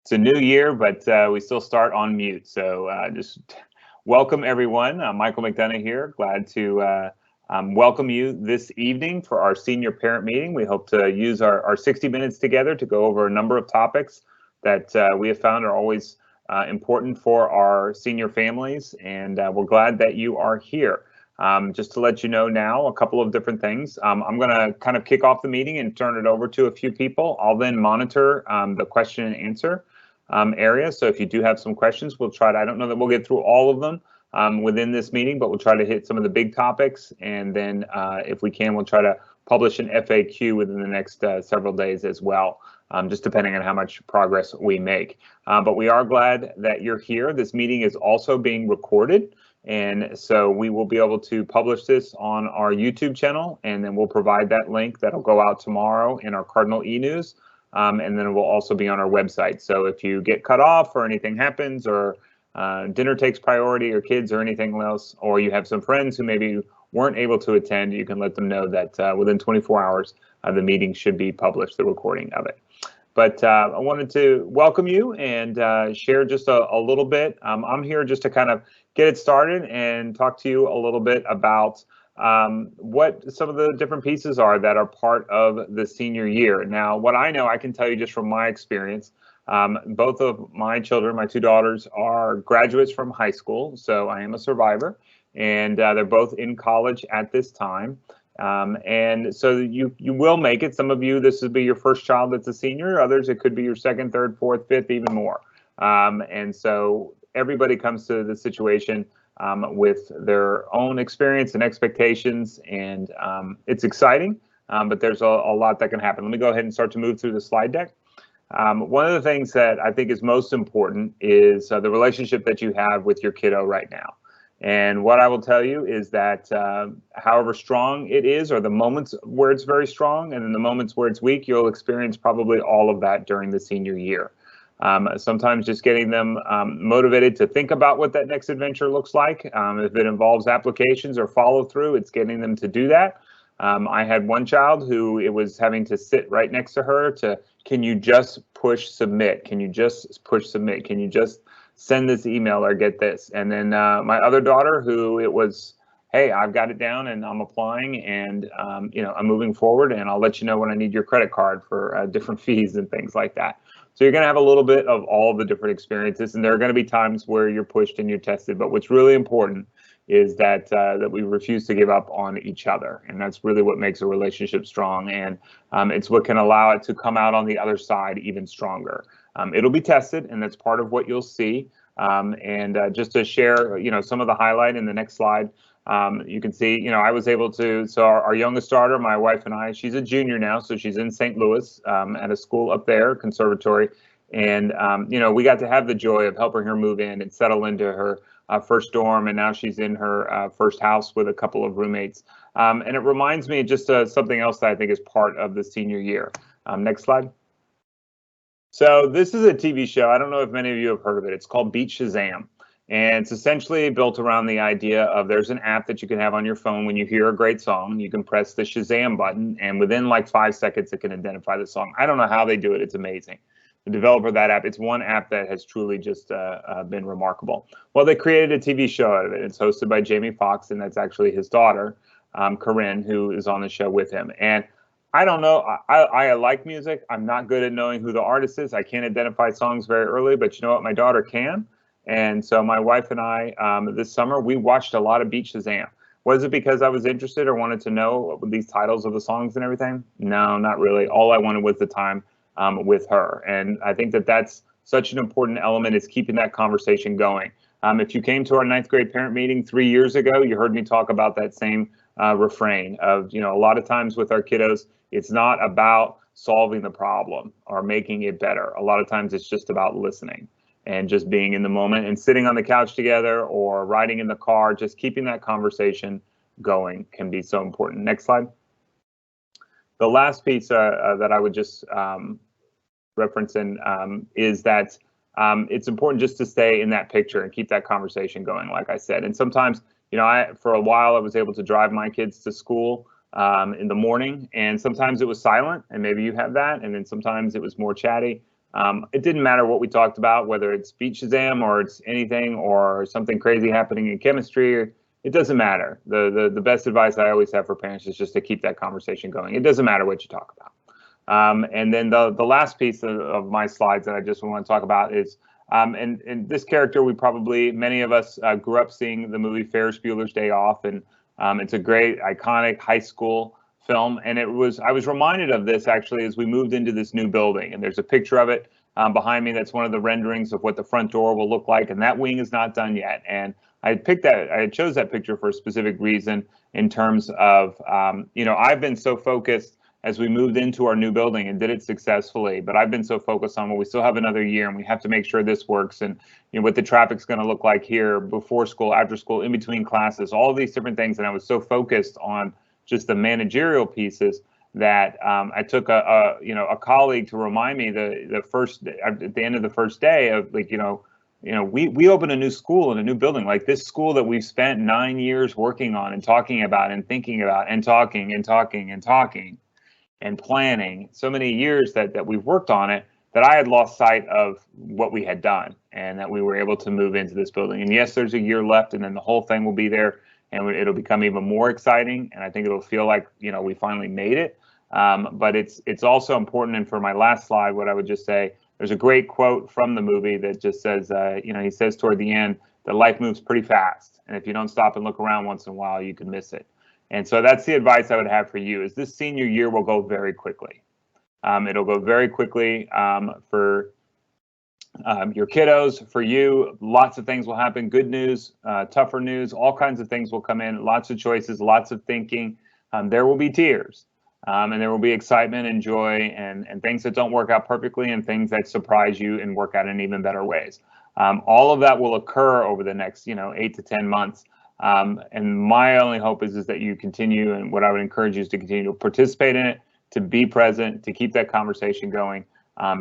It's a new year, but we still start on mute. So just welcome everyone. Michael McDonough here. Glad to welcome you this evening for our senior parent meeting. We hope to use our 60 minutes together to go over a number of topics that we have found are always important for our senior families, and we're glad that you are here. Just to let you know now, a couple of different things. I'm going to kind of kick off the meeting and turn it over to a few people. I'll then monitor the question and answer area. So if you do have some questions, we'll try to, I don't know that we'll get through all of them within this meeting, but we'll try to hit some of the big topics. And then if we can, we'll try to publish an FAQ within the next several days as well, just depending on how much progress we make. But we are glad that you're here. This meeting is also being recorded. And so we will be able to publish this on our YouTube channel, and then we'll provide that link that'll go out tomorrow in our Cardinal e-news. And then it will also be on our website. So if you get cut off or anything happens, or dinner takes priority, or kids or anything else, or you have some friends who maybe weren't able to attend, you can let them know that within 24 hours, the meeting should be published, the recording of it. But I wanted to welcome you and share just a little bit. I'm here just to kind of get it started and talk to you a little bit about what some of the different pieces are that are part of the senior year. Now, what I know, I can tell you just from my experience, both of my children, my two daughters, are graduates from high school, so I am a survivor, and they're both in college at this time. And so you will make it. Some of you, this will be your first child that's a senior. Others, it could be your second, third, fourth, fifth, even more. And so everybody comes to the situation with their own experience and expectations, and it's exciting, but there's a lot that can happen. Let me go ahead and start to move through the slide deck. One of the things that I think is most important is the relationship that you have with your kiddo right now. And what I will tell you is that however strong it is, or the moments where it's very strong, and then the moments where it's weak, you'll experience probably all of that during the senior year. Sometimes just getting them motivated to think about what that next adventure looks like. If it involves applications or follow through, it's getting them to do that. I had one child who it was having to sit right next to her to, can you just push submit? Can you just push submit? Can you just send this email or get this? And then my other daughter, who it was, hey, I've got it down and I'm applying, and I'm moving forward, and I'll let you know when I need your credit card for different fees and things like that. So you're going to have a little bit of all the different experiences, and there are going to be times where you're pushed and you're tested. But what's really important is that that we refuse to give up on each other, and that's really what makes a relationship strong, and it's what can allow it to come out on the other side even stronger. It'll be tested, and that's part of what you'll see. And just to share, some of the highlight in the next slide. You can see, I was able to, so our youngest daughter, my wife and I, she's a junior now, so she's in St. Louis at a school up there, conservatory. And, we got to have the joy of helping her move in and settle into her first dorm. And now she's in her first house with a couple of roommates. And it reminds me just something else that I think is part of the senior year. Next slide. So this is a TV show. I don't know if many of you have heard of it. It's called Beat Shazam. And it's essentially built around the idea of there's an app that you can have on your phone. When you hear a great song, you can press the Shazam button, and within like 5 seconds, it can identify the song. I don't know how they do it. It's amazing. The developer of that app, it's one app that has truly just been remarkable. Well, they created a TV show out of it. It's hosted by Jamie Foxx, and that's actually his daughter, Corinne, who is on the show with him. And I don't know, I like music. I'm not good at knowing who the artist is. I can't identify songs very early, but you know what? My daughter can. And so my wife and I, this summer, we watched a lot of Beat Shazam. Was it because I was interested or wanted to know these titles of the songs and everything? No, not really. All I wanted was the time with her. And I think that that's such an important element, is keeping that conversation going. If you came to our 9th grade parent meeting 3 years ago, you heard me talk about that same refrain of, a lot of times with our kiddos, it's not about solving the problem or making it better. A lot of times it's just about listening and just being in the moment and sitting on the couch together or riding in the car. Just keeping that conversation going can be so important. Next slide. The last piece that I would just reference in is that it's important just to stay in that picture and keep that conversation going, like I said. And sometimes, for a while I was able to drive my kids to school in the morning, and sometimes it was silent, and maybe you have that, and then sometimes it was more chatty. It didn't matter what we talked about, whether it's Beat Shazam or it's anything or something crazy happening in chemistry. It doesn't matter. The best advice I always have for parents is just to keep that conversation going. It doesn't matter what you talk about. And then the last piece of my slides that I just want to talk about is, and this character, many of us grew up seeing the movie Ferris Bueller's Day Off, and it's a great, iconic high school film. And I was reminded of this actually as we moved into this new building, and there's a picture of it behind me. That's one of the renderings of what the front door will look like, and that wing is not done yet. And I chose that picture for a specific reason in terms of, I've been so focused as we moved into our new building and did it successfully, but I've been so focused on, well, we still have another year and we have to make sure this works, and what the traffic's going to look like here, before school, after school, in between classes, all of these different things. And I was so focused on just the managerial pieces that I took a colleague to remind me at the end of the first day of, like, we opened a new school in a new building, like this school that we've spent 9 years working on and talking about and thinking about and talking and planning, so many years that we've worked on it, that I had lost sight of what we had done and that we were able to move into this building. And yes, there's a year left, and then the whole thing will be there, and it'll become even more exciting. And I think it'll feel like, we finally made it. But it's also important. And for my last slide, what I would just say, there's a great quote from the movie that just says, he says toward the end that life moves pretty fast, and if you don't stop and look around once in a while, you can miss it. And so that's the advice I would have for you, is this senior year will go very quickly. It'll go very quickly for your kiddos, for you. Lots of things will happen, good news, tougher news, all kinds of things will come in, lots of choices, lots of thinking. There will be tears, and there will be excitement and joy, and things that don't work out perfectly, and things that surprise you and work out in even better ways. All of that will occur over the next 8 to 10 months. And my only hope is that you continue, and what I would encourage you is to continue to participate in it, to be present, to keep that conversation going,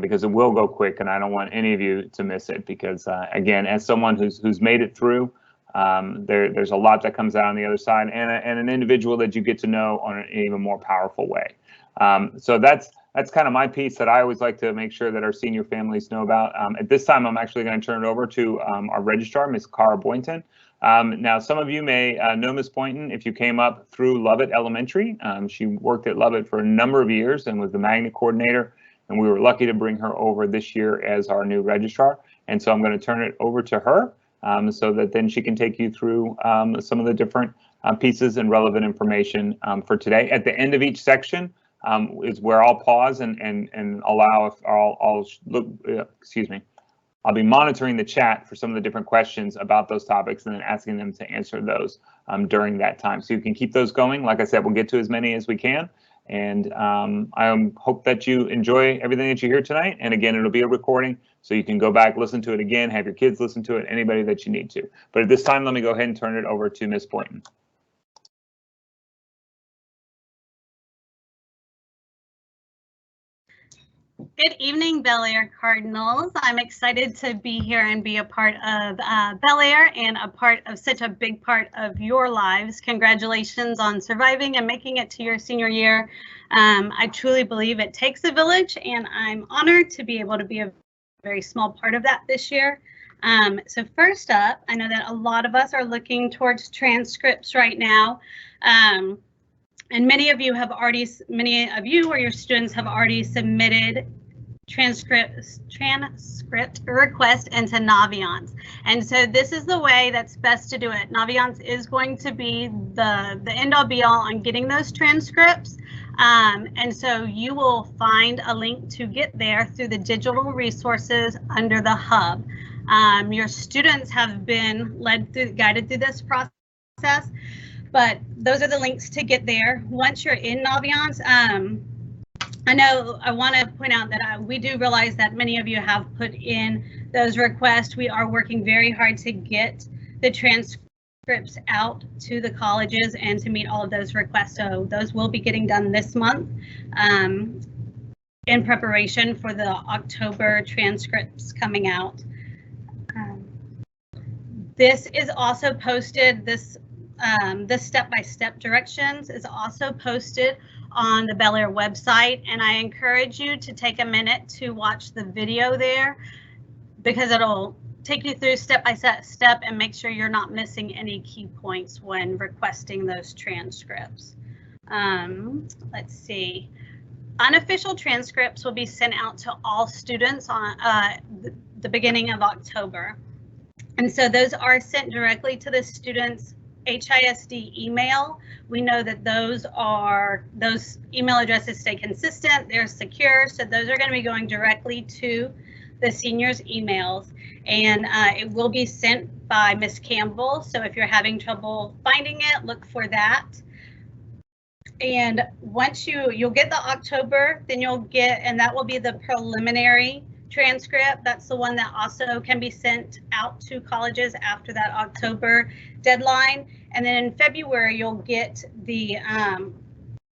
because it will go quick, and I don't want any of you to miss it, because again, as someone who's made it through, there's a lot that comes out on the other side, and an individual that you get to know on an even more powerful way. So that's kind of my piece that I always like to make sure that our senior families know about. At this time, I'm actually going to turn it over to our registrar, Ms. Cara Boynton. Now, some of you may know Ms. Boynton if you came up through Lovett Elementary. She worked at Lovett for a number of years and was the magnet coordinator, and we were lucky to bring her over this year as our new registrar. And so I'm going to turn it over to her so that then she can take you through some of the different pieces and relevant information for today. At the end of each section is where I'll pause and allow, if I'll look, excuse me, I'll be monitoring the chat for some of the different questions about those topics and then asking them to answer those during that time. So you can keep those going. Like I said, we'll get to as many as we can. And I hope that you enjoy everything that you hear tonight. And again, it'll be a recording, so you can go back, listen to it again, have your kids listen to it, anybody that you need to. But at this time, let me go ahead and turn it over to Ms. Boynton. Good evening, Bel Air Cardinals. I'm excited to be here and be a part of Bel Air and a part of such a big part of your lives. Congratulations on surviving and making it to your senior year. I truly believe it takes a village, and I'm honored to be able to be a very small part of that this year. So first up, I know that a lot of us are looking towards transcripts right now. And many of you or your students have already submitted transcript request into Naviance. And so this is the way that's best to do it. Naviance is going to be the end all be all on getting those transcripts. And so you will find a link to get there through the digital resources under the hub. Your students have been guided through this process, but those are the links to get there. Once you're in Naviance, I want to point out that we do realize that many of you have put in those requests. We are working very hard to get the transcripts out to the colleges and to meet all of those requests. So those will be getting done this month in preparation for the October transcripts coming out. This is also posted, this step-by-step directions is also posted on the Bel Air website, and I encourage you to take a minute to watch the video there because it'll take you through step by step and make sure you're not missing any key points when requesting those transcripts. Let's see. Unofficial transcripts will be sent out to all students on the beginning of October. And so those are sent directly to the students' HISD email. We know that those email addresses stay consistent, they're secure, so those are going to be going directly to the seniors' emails, and it will be sent by Miss Campbell. So if you're having trouble finding it, look for that. And once you'll get the October, then you'll get, and that will be the preliminary transcript. That's the one that also can be sent out to colleges after that October deadline. And then in February, you'll get the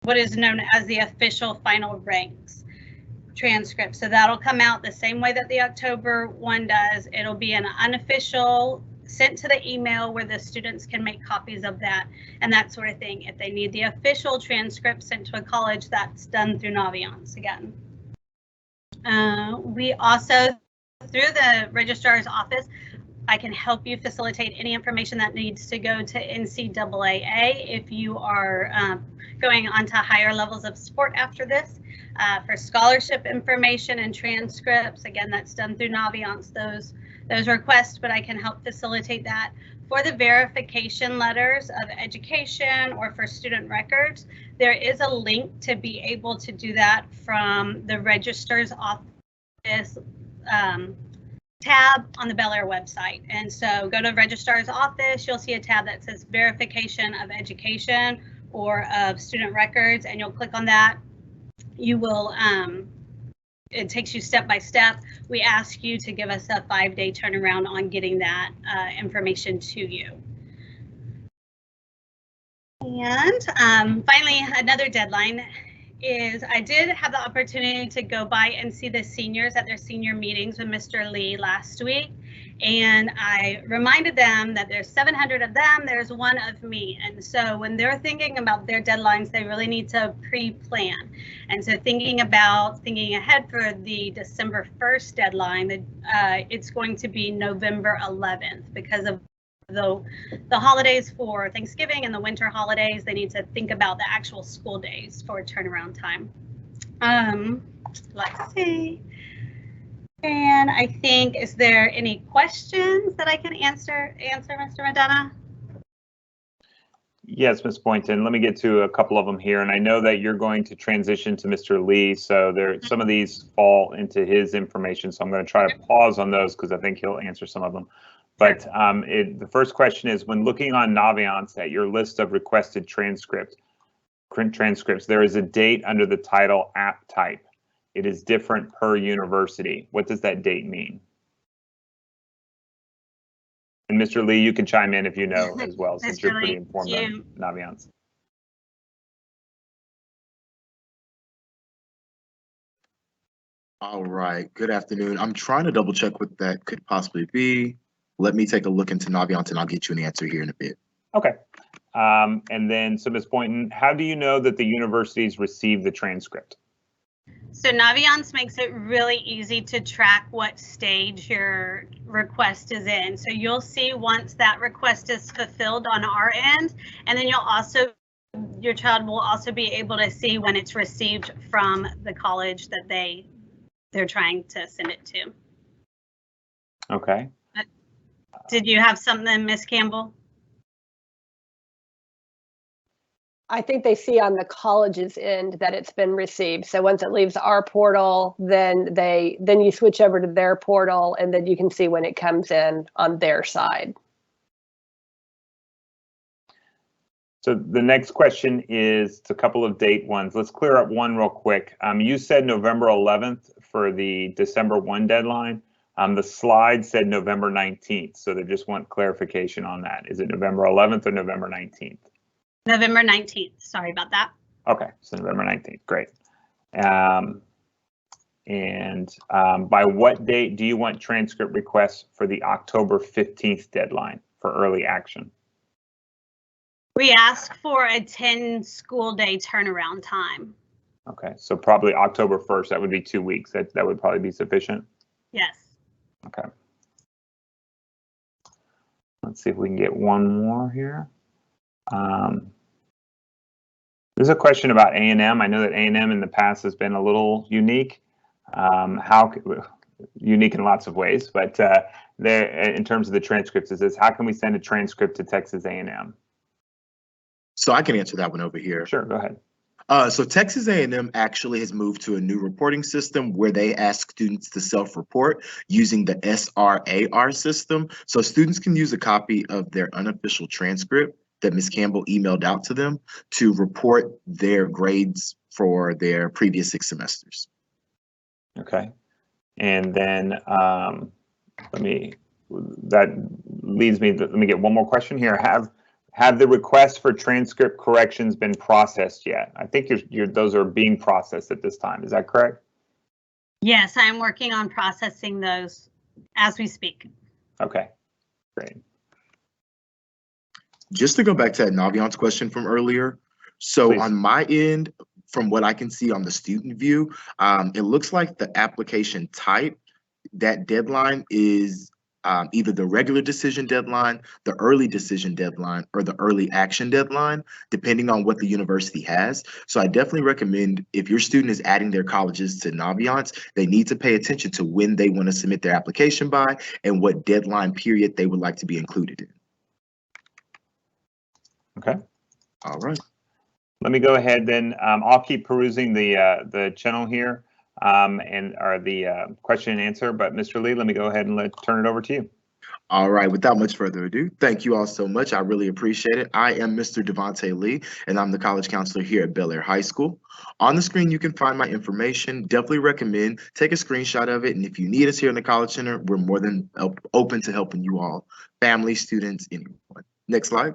what is known as the official final ranks transcript. So that'll come out the same way that the October one does. It'll be an unofficial, sent to the email where the students can make copies of that and that sort of thing. If they need the official transcript sent to a college, that's done through Naviance again. We also, through the registrar's office, I can help you facilitate any information that needs to go to NCAA if you are going on to higher levels of support after this. For scholarship information and transcripts, again, that's done through Naviance, those requests, but I can help facilitate that. For the verification letters of education or for student records, there is a link to be able to do that from the registrar's office tab on the Bel Air website. And so go to registrar's office, you'll see a tab that says verification of education or of student records, and you'll click on that. You will, it takes you step by step. We ask you to give us a 5-day turnaround on getting that information to you. And finally, another deadline is I did have the opportunity to go by and see the seniors at their senior meetings with Mr. Lee last week. And I reminded them that there's 700 of them, there's one of me. And so when they're thinking about their deadlines, they really need to pre-plan. And so thinking ahead for the December 1st deadline, it's going to be November 11th because of the holidays for Thanksgiving and the winter holidays. They need to think about the actual school days for turnaround time. Let's see. And I think, is there any questions that I can answer, Mr. Madonna? Yes, Ms. Boynton, let me get to a couple of them here. And I know that you're going to transition to Mr. Lee, so some of these fall into his information. So I'm going to try to pause on those because I think he'll answer some of them. But the first question is, when looking on Naviance at your list of requested transcripts, there is a date under the title app type. It is different per university. What does that date mean? And Mr. Lee, you can chime in if you know as well, since you're pretty informed on Naviance. All right, good afternoon. I'm trying to double check what that could possibly be. Let me take a look into Naviance and I'll get you an answer here in a bit. Okay. And then, so Ms. Boynton, how do you know that the universities receive the transcript? So Naviance makes it really easy to track what stage your request is in. So you'll see once that request is fulfilled on our end, and then your child will also be able to see when it's received from the college that they're trying to send it to. Okay. Did you have something, Miss Campbell? I think they see on the college's end that it's been received. So once it leaves our portal, then you switch over to their portal, and then you can see when it comes in on their side. So the next question is a couple of date ones. Let's clear up one real quick. You said November 11th for the December 1 deadline. The slide said November 19th, so they just want clarification on that. Is it November 11th or November 19th? November 19th, sorry about that. Okay, so November 19th, great. By what date do you want transcript requests for the October 15th deadline for early action? We ask for a 10 school day turnaround time. Okay, so probably October 1st, that would be 2 weeks. That would probably be sufficient. Yes. Okay. Let's see if we can get one more here. There's a question about A&M. I know that A&M in the past has been a little unique. Unique in lots of ways, but there, in terms of the transcripts, it says, how can we send a transcript to Texas A&M? So I can answer that one over here. Sure, go ahead. So Texas A&M actually has moved to a new reporting system where they ask students to self-report using the SRAR system. So students can use a copy of their unofficial transcript that Ms. Campbell emailed out to them to report their grades for their previous 6 semesters. Okay. And then let me get one more question here. Have the requests for transcript corrections been processed yet? I think those are being processed at this time. Is that correct? Yes, I'm working on processing those as we speak. Okay, great. Just to go back to that Naviance question from earlier. So Please. On my end, from what I can see on the student view, it looks like the application type, that deadline is either the regular decision deadline, the early decision deadline, or the early action deadline, depending on what the university has. So I definitely recommend if your student is adding their colleges to Naviance, they need to pay attention to when they want to submit their application by and what deadline period they would like to be included in. Okay. All right. Let me go ahead then. I'll keep perusing the channel here or the question and answer. But Mr. Lee, let me go ahead and turn it over to you. All right. Without much further ado, thank you all so much. I really appreciate it. I am Mr. Devontae Lee, and I'm the college counselor here at Bel Air High School. On the screen, you can find my information. Definitely recommend take a screenshot of it. And if you need us here in the College Center, we're more than open to helping you all, family, students, anyone. Next slide.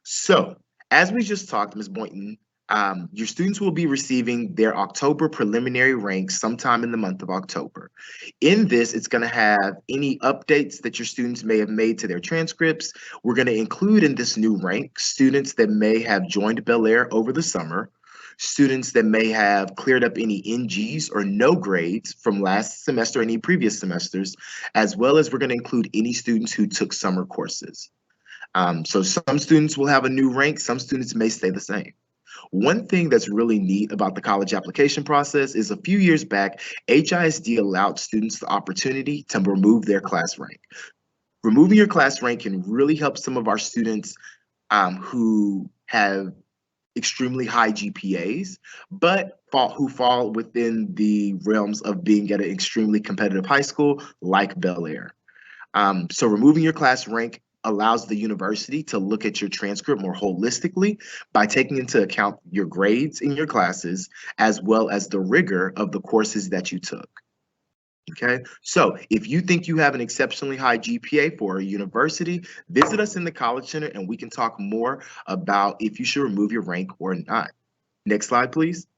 So, as we just talked, Ms. Boynton, your students will be receiving their October preliminary ranks sometime in the month of October. In this, it's going to have any updates that your students may have made to their transcripts. We're going to include in this new rank students that may have joined Bel Air over the summer, students that may have cleared up any NGs or no grades from last semester, any previous semesters, as well as we're going to include any students who took summer courses. So some students will have a new rank, some students may stay the same. One thing that's really neat about the college application process is a few years back, HISD allowed students the opportunity to remove their class rank. Removing your class rank can really help some of our students who have extremely high GPAs, but who fall within the realms of being at an extremely competitive high school like Bel Air. So removing your class rank allows the university to look at your transcript more holistically by taking into account your grades in your classes, as well as the rigor of the courses that you took. Okay, so if you think you have an exceptionally high GPA for a university, visit us in the College Center and we can talk more about if you should remove your rank or not. Next slide, please.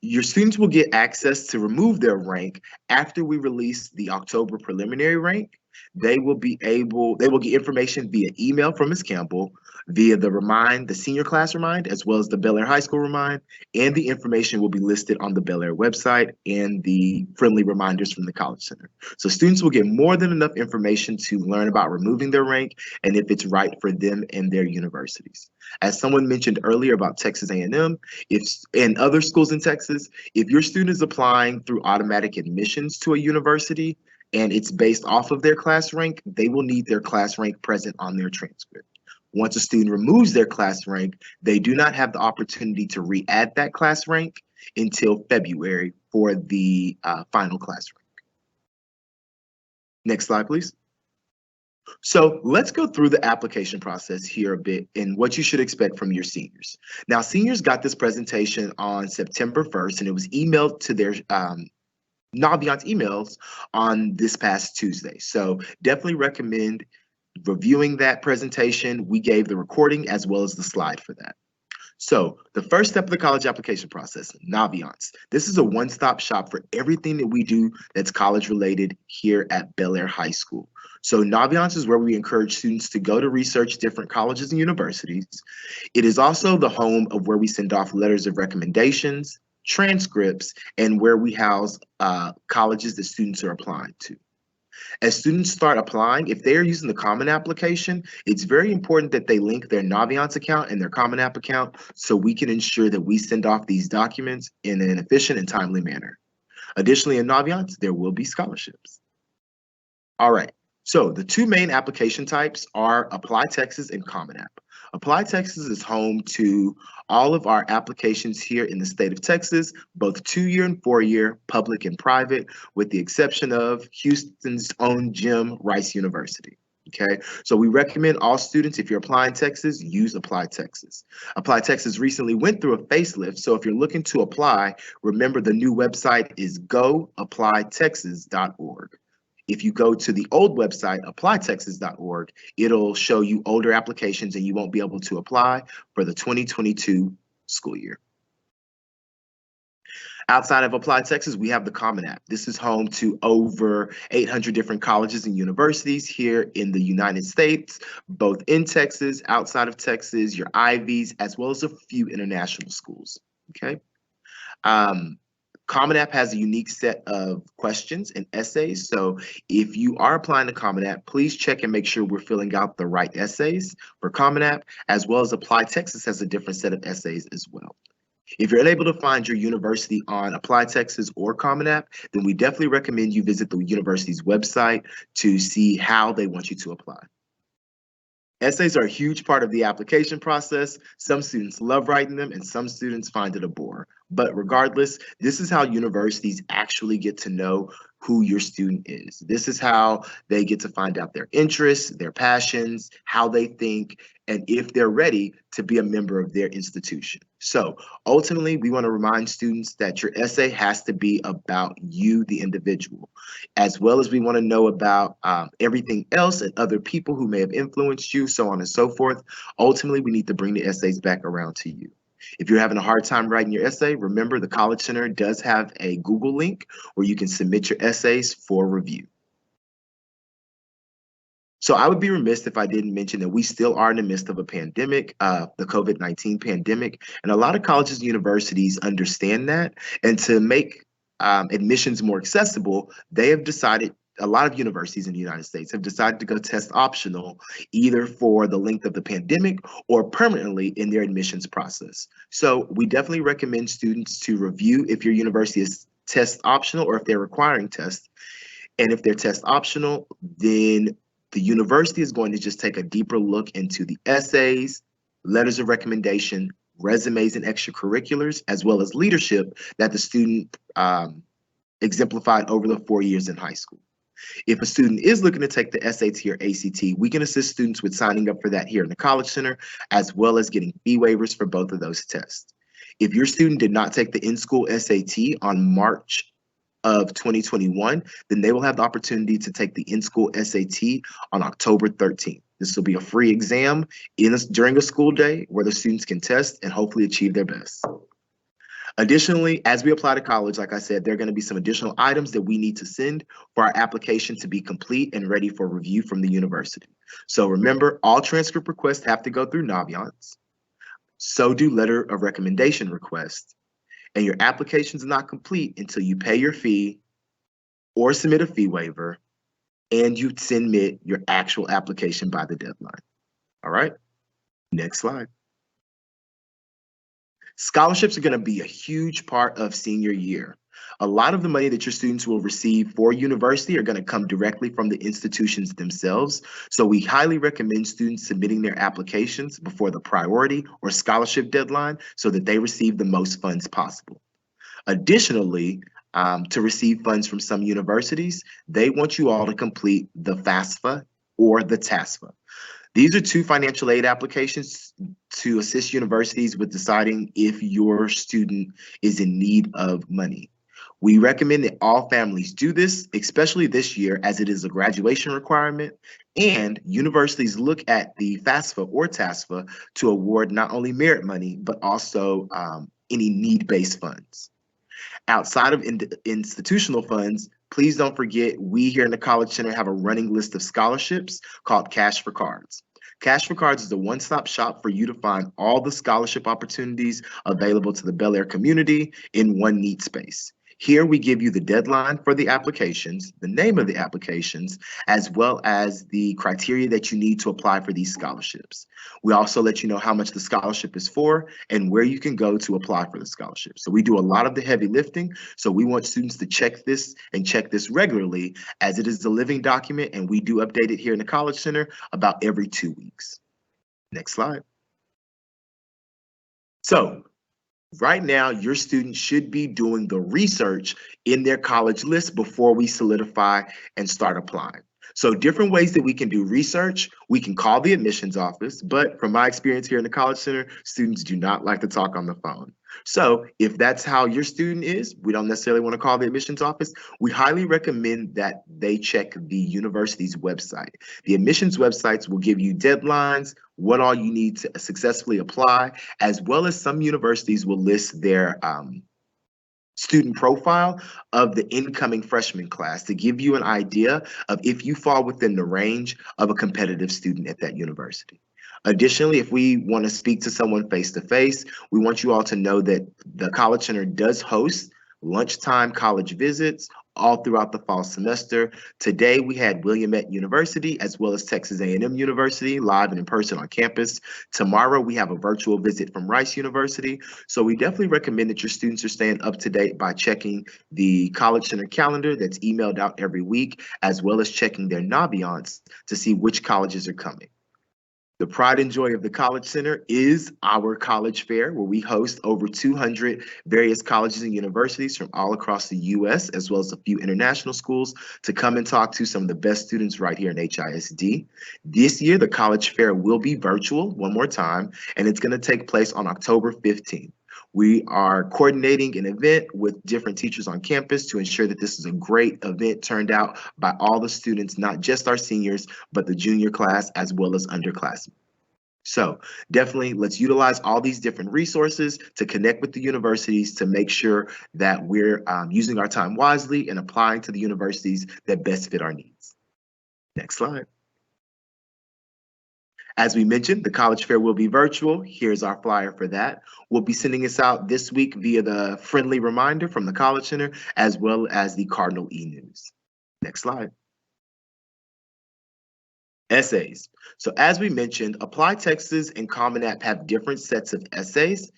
Your students will get access to remove their rank after we release the October preliminary rank. They will get information via email from Ms. Campbell, via the senior class remind, as well as the Bel Air High School remind, and the information will be listed on the Bel Air website and the friendly reminders from the College Center. So students will get more than enough information to learn about removing their rank and if it's right for them and their universities. As someone mentioned earlier about Texas A&M, and other schools in Texas, if your student is applying through automatic admissions to a university and it's based off of their class rank, they will need their class rank present on their transcript. Once a student removes their class rank, they do not have the opportunity to re-add that class rank until February for the final class rank. Next slide, please. So let's go through the application process here a bit and what you should expect from your seniors. Now, seniors got this presentation on September 1st, and it was emailed to their Naviance emails on this past Tuesday. So definitely recommend reviewing that presentation. We gave the recording as well as the slide for that. So the first step of the college application process, Naviance. This is a one-stop shop for everything that we do that's college related here at Bel Air High School. So Naviance is where we encourage students to go to research different colleges and universities. It is also the home of where we send off letters of recommendations, transcripts, and where we house colleges that students are applying to. As students start applying, if they are using the Common App application, it's very important that they link their Naviance account and their Common App account so we can ensure that we send off these documents in an efficient and timely manner. Additionally, in Naviance, there will be scholarships. All right, so the two main application types are Apply Texas and Common App. Apply Texas is home to all of our applications here in the state of Texas, both 2-year and 4-year, public and private, with the exception of Houston's own Jim Rice University. Okay, so we recommend all students, if you're applying Texas, use Apply Texas. Apply Texas recently went through a facelift, so if you're looking to apply, remember the new website is goapplytexas.org. If you go to the old website, applytexas.org, it'll show you older applications and you won't be able to apply for the 2022 school year. Outside of Apply Texas, we have the Common App. This is home to over 800 different colleges and universities here in the United States, both in Texas, outside of Texas, your Ivies, as well as a few international schools, okay? Common App has a unique set of questions and essays. So if you are applying to Common App, please check and make sure we're filling out the right essays for Common App, as well as Apply Texas has a different set of essays as well. If you're unable to find your university on Apply Texas or Common App, then we definitely recommend you visit the university's website to see how they want you to apply. Essays are a huge part of the application process. Some students love writing them and some students find it a bore. But regardless, this is how universities actually get to know who your student is. This is how they get to find out their interests, their passions, how they think, and if they're ready to be a member of their institution. So ultimately, we want to remind students that your essay has to be about you, the individual, as well as we want to know about everything else and other people who may have influenced you, so on and so forth. Ultimately, we need to bring the essays back around to you. If you're having a hard time writing your essay, remember the College Center does have a Google link where you can submit your essays for review. So I would be remiss if I didn't mention that we still are in the midst of a pandemic, the COVID-19 pandemic, and a lot of colleges and universities understand that. And to make admissions more accessible, they have decided, a lot of universities in the United States have decided to go test optional, either for the length of the pandemic or permanently in their admissions process. So we definitely recommend students to review if your university is test optional or if they're requiring tests. And if they're test optional, then the university is going to just take a deeper look into the essays, letters of recommendation, resumes and extracurriculars, as well as leadership that the student exemplified over the 4 years in high school. If a student is looking to take the SAT or ACT, we can assist students with signing up for that here in the College Center, as well as getting fee waivers for both of those tests. If your student did not take the in-school SAT on March of 2021, then they will have the opportunity to take the in-school SAT on October 13th. This will be a free exam during a school day where the students can test and hopefully achieve their best. Additionally, as we apply to college, like I said, there are going to be some additional items that we need to send for our application to be complete and ready for review from the university. So remember, all transcript requests have to go through Naviance. So do letter of recommendation requests. And your application is not complete until you pay your fee or submit a fee waiver and you submit your actual application by the deadline. All right, next slide. Scholarships are going to be a huge part of senior year. A lot of the money that your students will receive for university are going to come directly from the institutions themselves. So we highly recommend students submitting their applications before the priority or scholarship deadline so that they receive the most funds possible. Additionally, to receive funds from some universities, they want you all to complete the FAFSA or the TASFA. These are two financial aid applications to assist universities with deciding if your student is in need of money. We recommend that all families do this, especially this year, as it is a graduation requirement, and universities look at the FAFSA or TASFA to award not only merit money, but also any need-based funds. Outside of institutional funds, please don't forget, we here in the College Center have a running list of scholarships called Cash for Cards. Cash for Cards is a one-stop shop for you to find all the scholarship opportunities available to the Bel Air community in one neat space. Here we give you the deadline for the applications, the name of the applications, as well as the criteria that you need to apply for these scholarships. We also let you know how much the scholarship is for and where you can go to apply for the scholarship. So we do a lot of the heavy lifting. So we want students to check this and check this regularly, as it is a living document, and we do update it here in the College Center about every 2 weeks. Next slide. So right now, your students should be doing the research in their college list before we solidify and start applying. So different ways that we can do research: we can call the admissions office, but from my experience here in the College Center, students do not like to talk on the phone. So if that's how your student is, we don't necessarily want to call the admissions office. We highly recommend that they check the university's website. The admissions websites will give you deadlines, what all you need to successfully apply, as well as some universities will list their student profile of the incoming freshman class to give you an idea of if you fall within the range of a competitive student at that university. Additionally, if we want to speak to someone face-to-face, we want you all to know that the College Center does host lunchtime college visits all throughout the fall semester. Today, we had Willamette University as well as Texas A&M University live and in person on campus. Tomorrow, we have a virtual visit from Rice University. So we definitely recommend that your students are staying up to date by checking the College Center calendar that's emailed out every week, as well as checking their Naviance to see which colleges are coming. The pride and joy of the College Center is our college fair, where we host over 200 various colleges and universities from all across the U.S., as well as a few international schools, to come and talk to some of the best students right here in HISD. This year, the college fair will be virtual one more time, and it's going to take place on October 15th. We are coordinating an event with different teachers on campus to ensure that this is a great event turned out by all the students, not just our seniors, but the junior class as well as underclassmen. So definitely let's utilize all these different resources to connect with the universities to make sure that we're using our time wisely and applying to the universities that best fit our needs. Next slide. As we mentioned, the college fair will be virtual. Here's our flyer for that. We'll be sending this out this week via the friendly reminder from the College Center, as well as the Cardinal e-News. Next slide. Essays. So as we mentioned, Apply Texas and Common App have different sets of essays.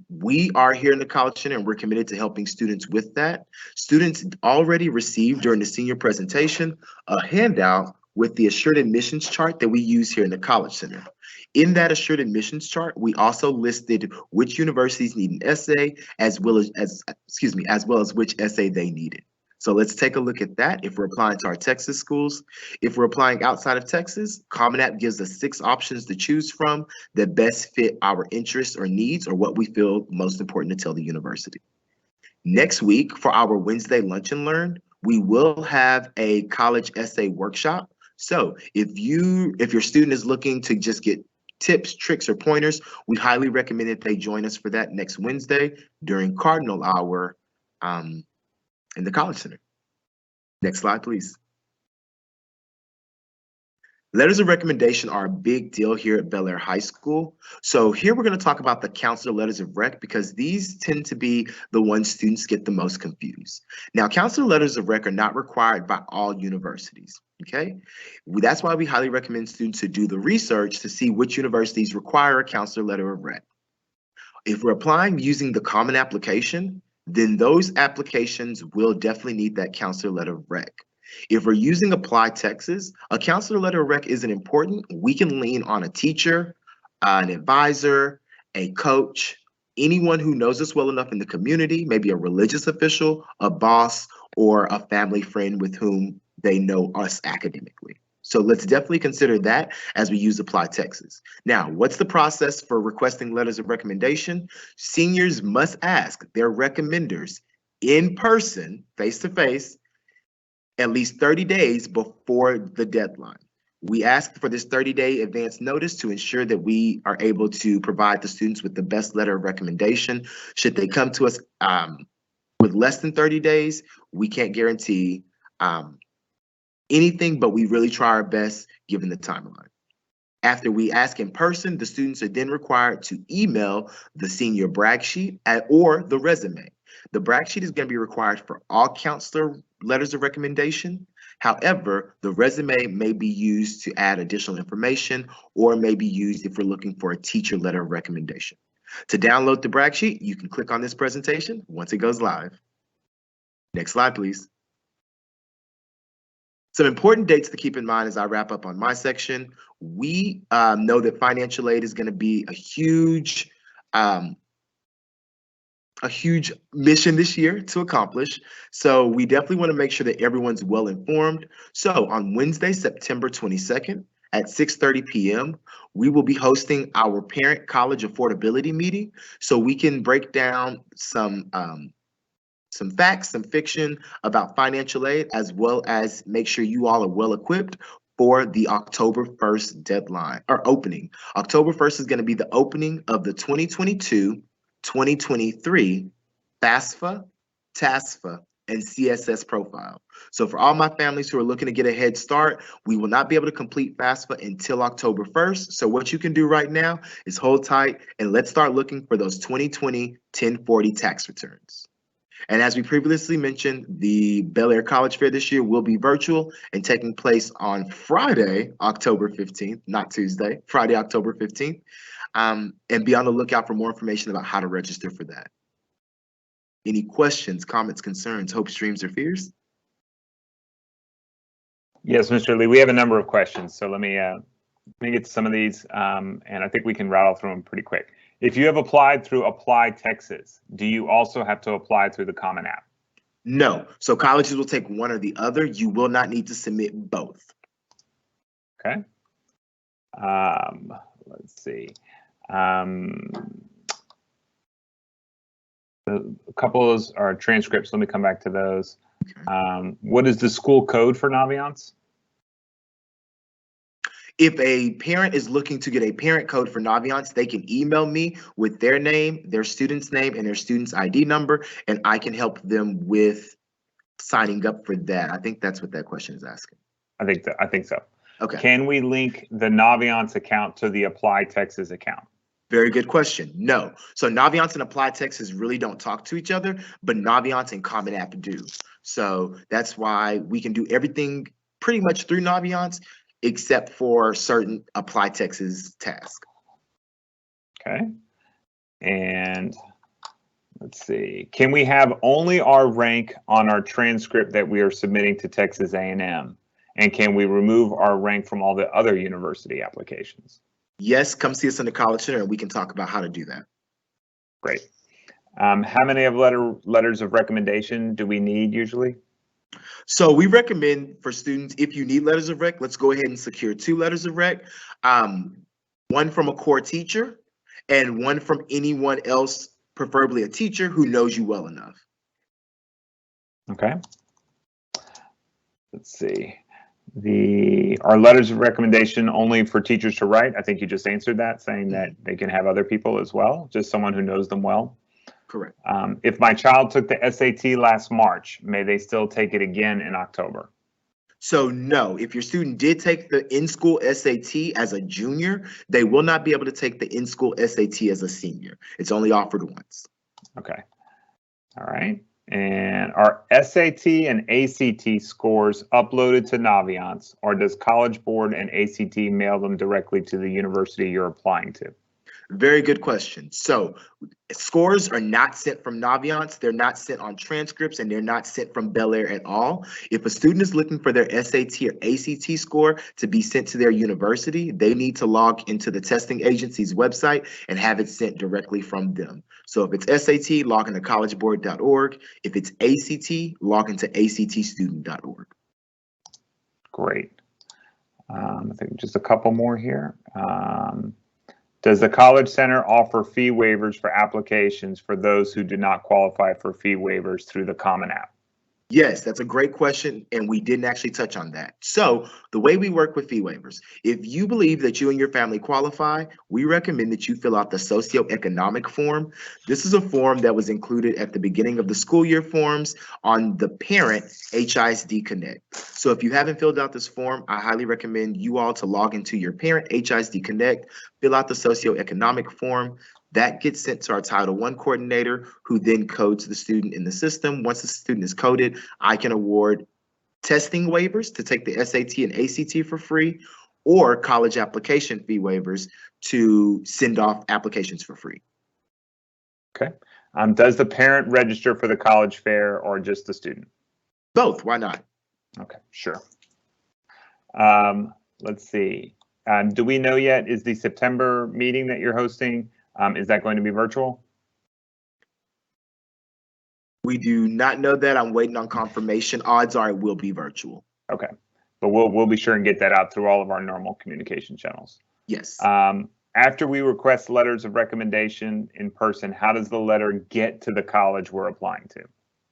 We are here in the College Center and we're committed to helping students with that. Students already received during the senior presentation a handout with the assured admissions chart that we use here in the College Center. In that assured admissions chart, we also listed which universities need an essay, as well as which essay they needed. So let's take a look at that if we're applying to our Texas schools. If we're applying outside of Texas, Common App gives us 6 options to choose from that best fit our interests or needs, or what we feel most important to tell the university. Next week, for our Wednesday Lunch and Learn, we will have a college essay workshop. So if your student is looking to just get tips, tricks, or pointers, we highly recommend that they join us for that next Wednesday during Cardinal Hour in the College Center. Next slide, please. Letters of recommendation are a big deal here at Bel Air High School. So here we're going to talk about the counselor letters of rec, because these tend to be the ones students get the most confused. Now, counselor letters of rec are not required by all universities, okay? That's why we highly recommend students to do the research to see which universities require a counselor letter of rec. If we're applying using the common application, then those applications will definitely need that counselor letter of rec. If we're using Apply Texas, a counselor letter of rec isn't important. We can lean on a teacher, an advisor, a coach, anyone who knows us well enough in the community, maybe a religious official, a boss, or a family friend with whom they know us academically. So let's definitely consider that as we use Apply Texas. Now, what's the process for requesting letters of recommendation? Seniors must ask their recommenders in person, face-to-face, at least 30 days before the deadline. We ask for this 30-day advance notice to ensure that we are able to provide the students with the best letter of recommendation should they come to us With less than 30 days, we can't guarantee anything, but we really try our best given the timeline. After we ask in person, the students are then required to email the senior brag sheet or the resume. The brag sheet is going to be required for all counselor letters of recommendation. However, the resume may be used to add additional information or may be used if we're looking for a teacher letter of recommendation. To download the brag sheet, you can click on this presentation once it goes live. Next slide, please. Some important dates to keep in mind as I wrap up on my section. We know that financial aid is going to be a huge mission this year to accomplish. So we definitely want to make sure that everyone's well informed. So on Wednesday, September 22nd at 6:30 p.m., we will be hosting our parent college affordability meeting so we can break down some facts, some fiction about financial aid, as well as make sure you all are well equipped for the October 1st deadline or opening. October 1st is going to be the opening of the 2022-2023 FAFSA, TASFA, and CSS profile. So for all my families who are looking to get a head start, we will not be able to complete FAFSA until October 1st. So what you can do right now is hold tight and let's start looking for those 2020 1040 tax returns. And as we previously mentioned, the Bel Air College Fair this year will be virtual and taking place on Friday, October 15th, not Tuesday, Friday, October 15th. And be on the lookout for more information about how to register for that. Any questions, comments, concerns, hopes, dreams, or fears? Yes, Mr. Lee, we have a number of questions. So let me get to some of these, and I think we can rattle through them pretty quick. If you have applied through Apply Texas, do you also have to apply through the Common App? No. So colleges will take one or the other. You will not need to submit both. Okay. Let's see. A couple of those are transcripts. Let me come back to those. Okay. What is the school code for Naviance? If a parent is looking to get a parent code for Naviance, they can email me with their name, their student's name, and their student's ID number, and I can help them with signing up for that. I think that's what that question is asking. I think so. Okay. Can we link the Naviance account to the Apply Texas account? Very good question. No. So Naviance and Apply Texas really don't talk to each other, but Naviance and Common App do. So that's why we can do everything pretty much through Naviance, except for certain Apply Texas tasks. Okay. And let's see. Can we have only our rank on our transcript that we are submitting to Texas A&M? And can we remove our rank from all the other university applications? Yes, come see us in the College Center and we can talk about how to do that. Great. How many of letters of recommendation do we need usually? So we recommend for students, if you need letters of rec, let's go ahead and secure 2 letters of rec. One from a core teacher and one from anyone else, preferably a teacher who knows you well enough. Okay. Let's see. Our letters of recommendation only for teachers to write. I think you just answered that, saying that they can have other people as well, just someone who knows them well. Correct. If my child took the SAT last March, may they still take it again in October? So no, if your student did take the in-school SAT as a junior, they will not be able to take the in-school SAT as a senior. It's only offered once. Okay. All right. And are SAT and ACT scores uploaded to Naviance, or does College Board and ACT mail them directly to the university you're applying to? Very good question. So scores are not sent from Naviance. They're not sent on transcripts, and they're not sent from Bel Air at all. If a student is looking for their SAT or ACT score to be sent to their university, they need to log into the testing agency's website and have it sent directly from them. So if it's SAT, log into collegeboard.org. If it's ACT, log into actstudent.org. Great. I think just a couple more here. Does the College Center offer fee waivers for applications for those who do not qualify for fee waivers through the Common App? Yes, that's a great question, and we didn't actually touch on that. So the way we work with fee waivers, if you believe that you and your family qualify, we recommend that you fill out the socioeconomic form. This is a form that was included at the beginning of the school year forms on the parent HISD Connect. So if you haven't filled out this form, I highly recommend you all to log into your parent HISD Connect, fill out the socioeconomic form. That gets sent to our Title I coordinator, who then codes the student in the system. Once the student is coded, I can award testing waivers to take the SAT and ACT for free, or college application fee waivers to send off applications for free. Okay. Does the parent register for the college fair or just the student? Both, why not? Okay, sure. Let's see. Do we know yet, is the September meeting that you're hosting, is that going to be virtual? We do not know that. I'm waiting on confirmation. Odds are it will be virtual. Okay, but we'll be sure and get that out through all of our normal communication channels. Yes. After we request letters of recommendation in person, how does the letter get to the college we're applying to?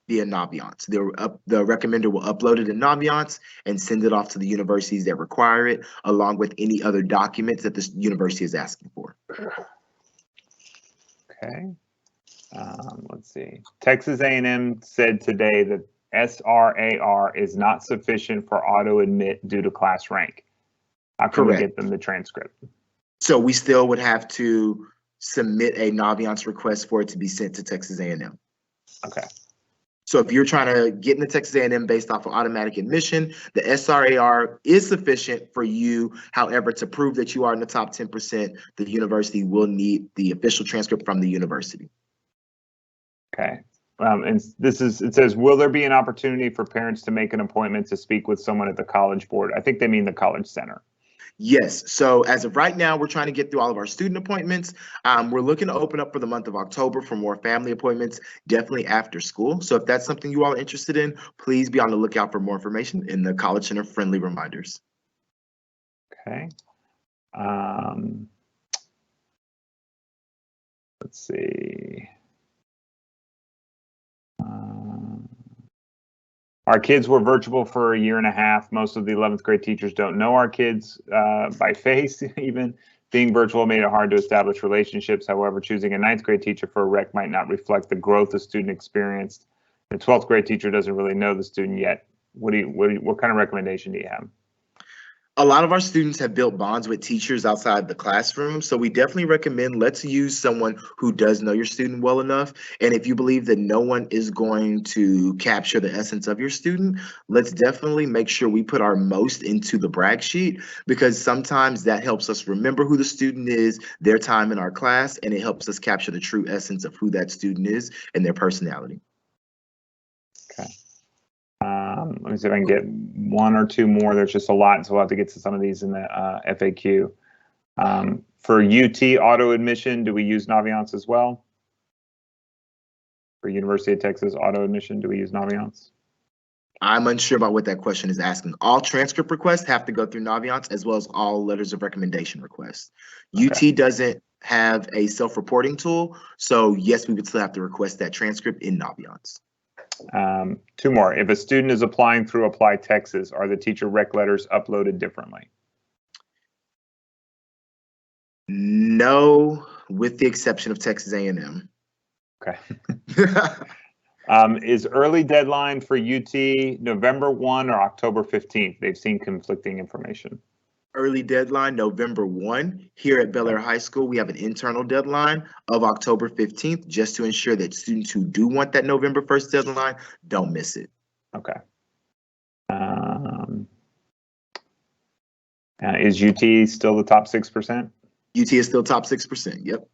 Via Naviance. The recommender will upload it in Naviance and send it off to the universities that require it, along with any other documents that the university is asking for. Okay. Let's see. Texas A&M said today that SRAR is not sufficient for auto admit due to class rank. How can we get them the transcript? So we still would have to submit a Naviance request for it to be sent to Texas A&M. Okay. So if you're trying to get into Texas A&M based off of automatic admission, the SRAR is sufficient for you. However, to prove that you are in the top 10%, the university will need the official transcript from the university. Okay. And this is, it says, will there be an opportunity for parents to make an appointment to speak with someone at the college board? I think they mean the college center. Yes. So as of right now, we're trying to get through all of our student appointments. We're looking to open up for the month of October for more family appointments, definitely after school. So if that's something you all are interested in, please be on the lookout for more information in the College Center friendly reminders. Okay. Let's see. Our kids were virtual for a year and a half. Most of the 11th grade teachers don't know our kids by face even. Being virtual made it hard to establish relationships. However, choosing a 9th grade teacher for a rec might not reflect the growth the student experienced. The 12th grade teacher doesn't really know the student yet. What kind of recommendation do you have? A lot of our students have built bonds with teachers outside the classroom, so we definitely recommend let's use someone who does know your student well enough. And if you believe that no one is going to capture the essence of your student, let's definitely make sure we put our most into the brag sheet, because sometimes that helps us remember who the student is, their time in our class, and it helps us capture the true essence of who that student is and their personality. Okay. Let me see if I can get one or two more. There's just a lot, so we'll have to get to some of these in the FAQ. For UT auto admission, do we use Naviance as well? For University of Texas auto admission, do we use Naviance? I'm unsure about what that question is asking. All transcript requests have to go through Naviance, as well as all letters of recommendation requests. Okay. UT doesn't have a self-reporting tool, so yes, we would still have to request that transcript in Naviance. Two more. If a student is applying through Apply Texas, are the teacher rec letters uploaded differently? No, with the exception of Texas A&M. Okay. Is early deadline for UT November 1 or October 15th? They've seen conflicting information. Early deadline November 1. Here at Bel Air High School, we have an internal deadline of October 15th, just to ensure that students who do want that November 1st deadline don't miss it. Okay. Is UT still the top 6%? UT is still top 6%, yep.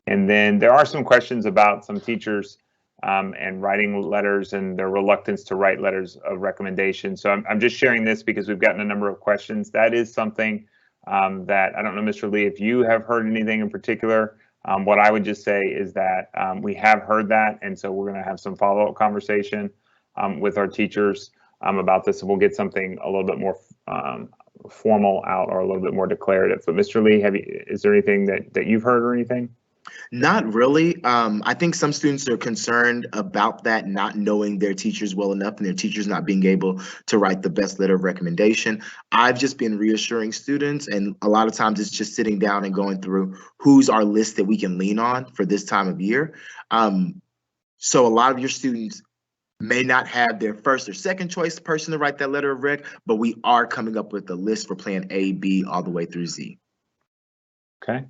And then there are some questions about some teachers and writing letters and their reluctance to write letters of recommendation. So I'm just sharing this because we've gotten a number of questions. That is something that I don't know, Mr. Lee, if you have heard anything in particular. What I would just say is that we have heard that, and so we're going to have some follow-up conversation with our teachers about this, and we'll get something a little bit more formal out or a little bit more declarative. But Mr. Lee, is there anything that you've heard or anything? Not really. I think some students are concerned about that, not knowing their teachers well enough and their teachers not being able to write the best letter of recommendation. I've just been reassuring students, and a lot of times it's just sitting down and going through who's our list that we can lean on for this time of year. So a lot of your students may not have their first or second choice person to write that letter of rec, but we are coming up with a list for plan A, B, all the way through Z. Okay.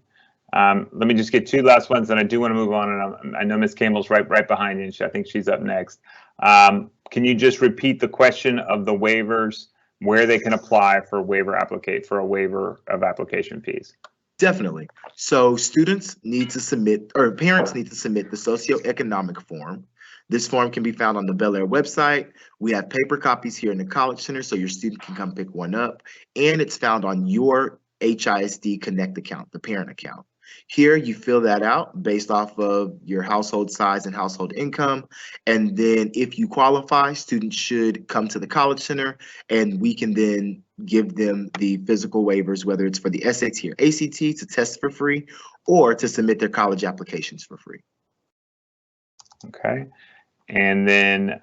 Let me just get two last ones, and I do want to move on. And I know Ms. Campbell's right behind you, and I think she's up next. Can you just repeat the question of the waivers, where they can apply for a waiver of application fees? Definitely. So students need to submit, or parents need to submit the socioeconomic form. This form can be found on the Bel Air website. We have paper copies here in the College Center, so your student can come pick one up. And it's found on your HISD Connect account, the parent account. Here, you fill that out based off of your household size and household income. And then if you qualify, students should come to the College Center, and we can then give them the physical waivers, whether it's for the SAT or ACT to test for free or to submit their college applications for free. Okay. And then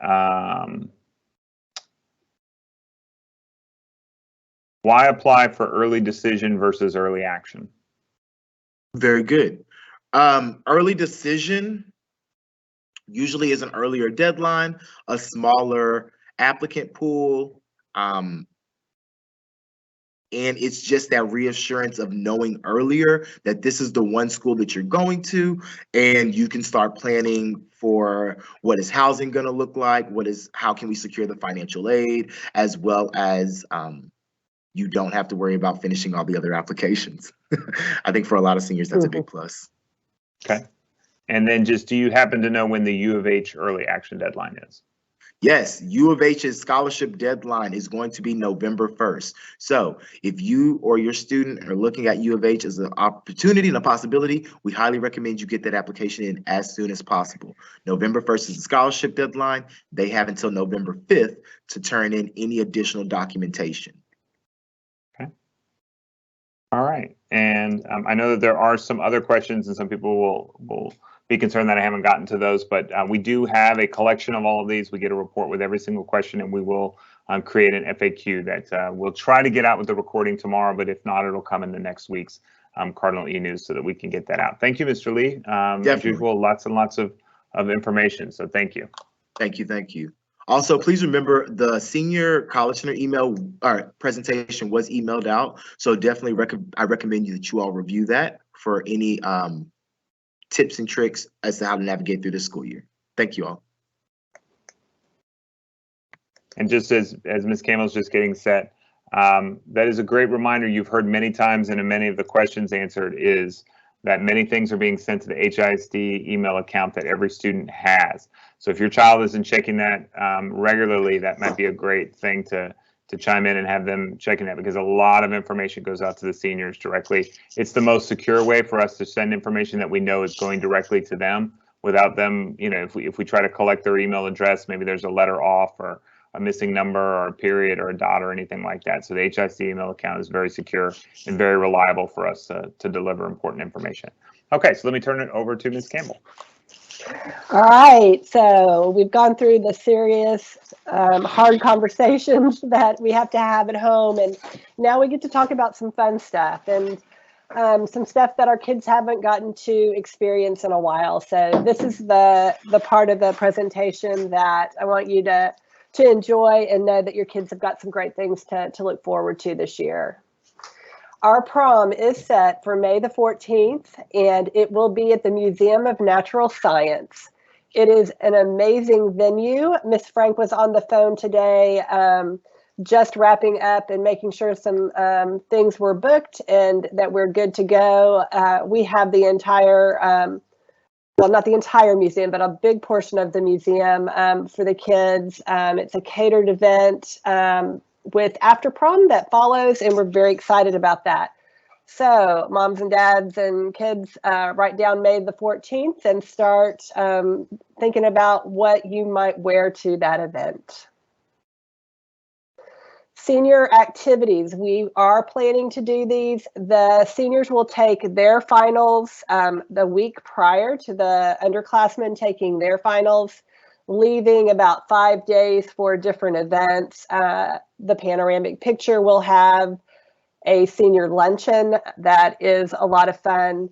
why apply for early decision versus early action? Very good. Early decision usually is an earlier deadline, a smaller applicant pool, and it's just that reassurance of knowing earlier that this is the one school that you're going to, and you can start planning for what is housing going to look like, how can we secure the financial aid, as well as you don't have to worry about finishing all the other applications. I think for a lot of seniors, that's a big plus. Okay. And then just, do you happen to know when the U of H early action deadline is? Yes, U of H's scholarship deadline is going to be November 1st. So if you or your student are looking at U of H as an opportunity and a possibility, we highly recommend you get that application in as soon as possible. November 1st is the scholarship deadline. They have until November 5th to turn in any additional documentation. Okay. All right. And I know that there are some other questions, and some people will be concerned that I haven't gotten to those, but we do have a collection of all of these. We get a report with every single question, and we will create an FAQ that we'll try to get out with the recording tomorrow, but if not, it'll come in the next week's Cardinal E-News so that we can get that out. Thank you, Mr. Lee. As usual, lots and lots of information, so thank you. Thank you, thank you. Also, please remember the senior College Center email or presentation was emailed out, so definitely I recommend that you all review that for any tips and tricks as to how to navigate through this school year. Thank you all. And just as Ms. Campbell's just getting set, that is a great reminder you've heard many times and in many of the questions answered is that many things are being sent to the HISD email account that every student has. So if your child isn't checking that regularly, that might be a great thing to chime in and have them checking that, because a lot of information goes out to the seniors directly. It's the most secure way for us to send information that we know is going directly to them without them, if we try to collect their email address, maybe there's a letter off or a missing number or a period or a dot or anything like that. So the HISD email account is very secure and very reliable for us to deliver important information. Okay, so let me turn it over to Ms. Campbell. All right, so we've gone through the serious, hard conversations that we have to have at home, and now we get to talk about some fun stuff and some stuff that our kids haven't gotten to experience in a while. So this is the part of the presentation that I want you to enjoy and know that your kids have got some great things to look forward to this year. Our prom is set for May the 14th, and it will be at the Museum of Natural Science. It is an amazing venue. Miss Frank was on the phone today, just wrapping up and making sure some things were booked and that we're good to go. We have the entire, well, not the entire museum, but a big portion of the museum for the kids. It's a catered event with after prom that follows, and we're very excited about that. So moms and dads and kids, write down May the 14th and start thinking about what you might wear to that event. Senior activities, we are planning to do these. The seniors will take their finals the week prior to the underclassmen taking their finals, leaving about 5 days for different events. The panoramic picture will have a senior luncheon that is a lot of fun,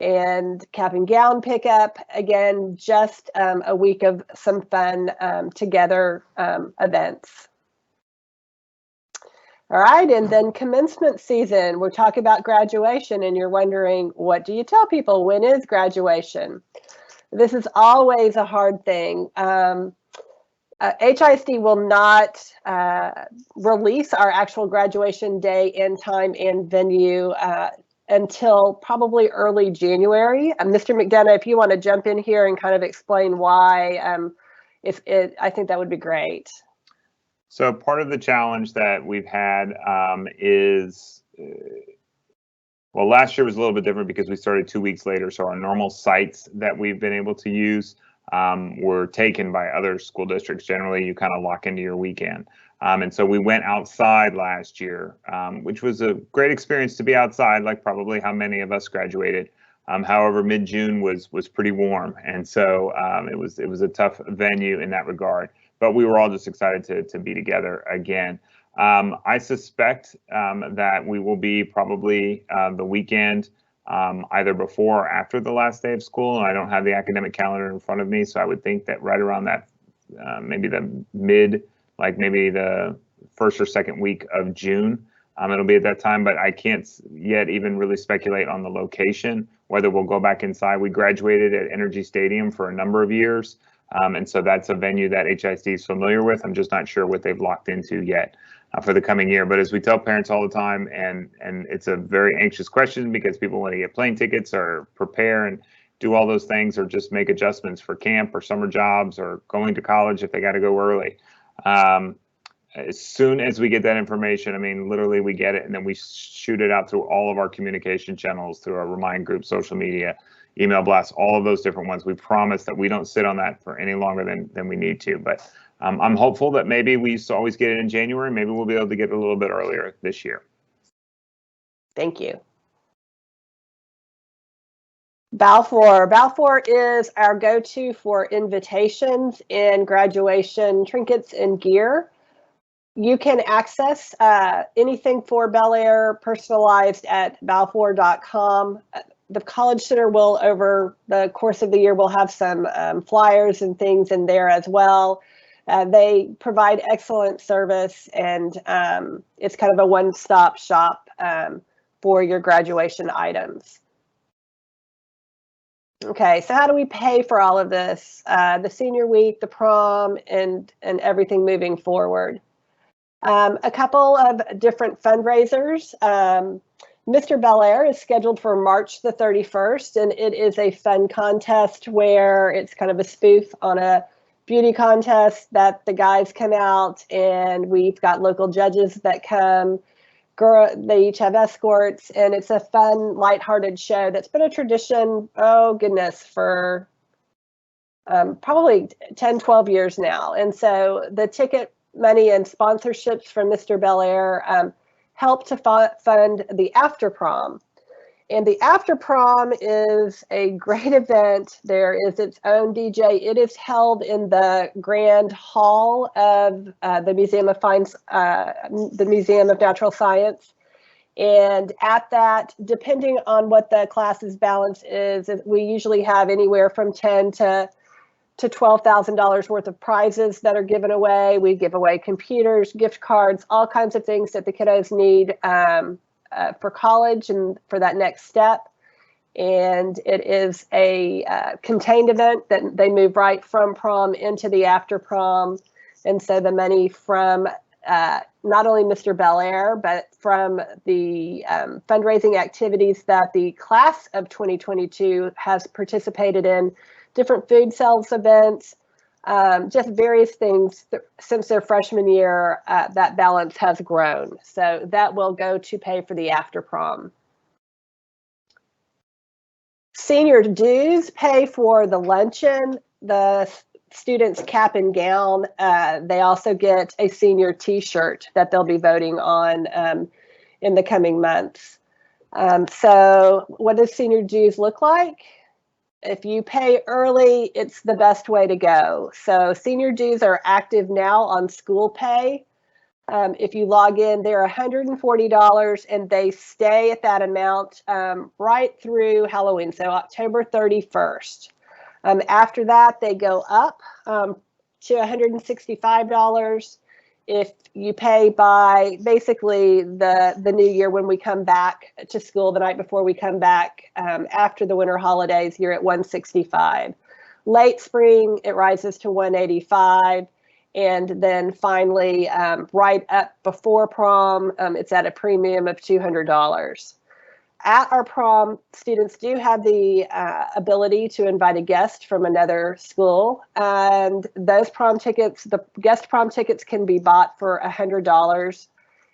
and cap and gown pickup, again, just a week of some fun together events. All right, and then commencement season, we're talking about graduation, and you're wondering, what do you tell people? When is graduation? This is always a hard thing. HISD will not release our actual graduation day and time and venue until probably early January. Mr. McDonough, if you want to jump in here and kind of explain why, I think that would be great. So part of the challenge that we've had is, well, last year was a little bit different because we started 2 weeks later. So our normal sites that we've been able to use were taken by other school districts. Generally, you kind of lock into your weekend. And so we went outside last year, which was a great experience to be outside, like probably how many of us graduated. However, mid-June was pretty warm. And so it was a tough venue in that regard. But we were all just excited to be together again. I suspect that we will be probably the weekend either before or after the last day of school. And I don't have the academic calendar in front of me, so I would think that right around that, maybe maybe the first or second week of June, it'll be at that time. But I can't yet even really speculate on the location, whether we'll go back inside. We graduated at Energy Stadium for a number of years. And so that's a venue that HISD is familiar with. I'm just not sure what they've locked into yet for the coming year. But as we tell parents all the time, and it's a very anxious question because people want to get plane tickets or prepare and do all those things, or just make adjustments for camp or summer jobs or going to college if they got to go early. As soon as we get that information, I mean, literally we get it and then we shoot it out through all of our communication channels, through our Remind group, social media, email blasts, all of those different ones. We promise that we don't sit on that for any longer than we need to. But I'm hopeful that maybe we used to always get it in January. Maybe we'll be able to get it a little bit earlier this year. Thank you. Balfour. Balfour is our go-to for invitations and graduation trinkets and gear. You can access anything for Bel Air personalized at balfour.com. The College Center will, over the course of the year, will have some flyers and things in there as well. They provide excellent service, and it's kind of a one-stop shop for your graduation items. Okay, so how do we pay for all of this? The senior week, the prom, and everything moving forward. A couple of different fundraisers. Mr. Bel Air is scheduled for March the 31st, and it is a fun contest where it's kind of a spoof on a beauty contest that the guys come out, and we've got local judges that come. They each have escorts, and it's a fun, lighthearted show that's been a tradition, oh goodness, for probably 10, 12 years now. And so the ticket money and sponsorships from Mr. Bel Air help to fund the after prom. And the after prom is a great event. There is its own DJ. It is held in the grand hall of the Museum of Natural Science. And at that, depending on what the class's balance is, we usually have anywhere from $10,000 to $12,000 worth of prizes that are given away. We give away computers, gift cards, all kinds of things that the kiddos need for college and for that next step. And it is a contained event that they move right from prom into the after prom. And so the money from not only Mr. Bel Air, but from the fundraising activities that the class of 2022 has participated in, different food sales events, just various things since their freshman year, that balance has grown. So that will go to pay for the after prom. Senior dues pay for the luncheon, the students' cap and gown, they also get a senior T-shirt that they'll be voting on in the coming months. So what does senior dues look like? If you pay early, it's the best way to go. So senior dues are active now on school pay. If you log in, they're $140 and they stay at that amount right through Halloween, so October 31st. After that, they go up to $165 if you pay by basically the new year when we come back to school, the night before we come back after the winter holidays, you're at $165. Late spring, it rises to $185. And then finally, right up before prom, it's at a premium of $200. At our prom, students do have the ability to invite a guest from another school, and those prom tickets, the guest prom tickets, can be bought for $100,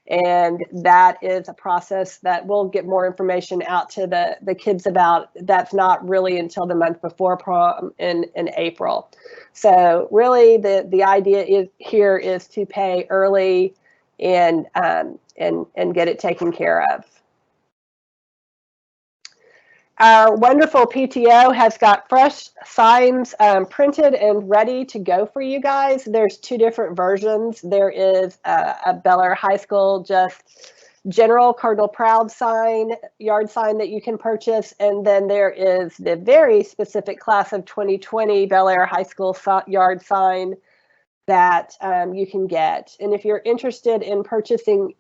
and that is a process that we'll get more information out to the kids about. That's not really until the month before prom in April. So really, the idea here is to pay early and get it taken care of. Our wonderful PTO has got fresh signs printed and ready to go for you guys. There's two different versions. There is a Bel Air High School just general Cardinal Proud sign, yard sign that you can purchase. And then there is the very specific class of 2020 Bel Air High School yard sign that you can get. And if you're interested in purchasing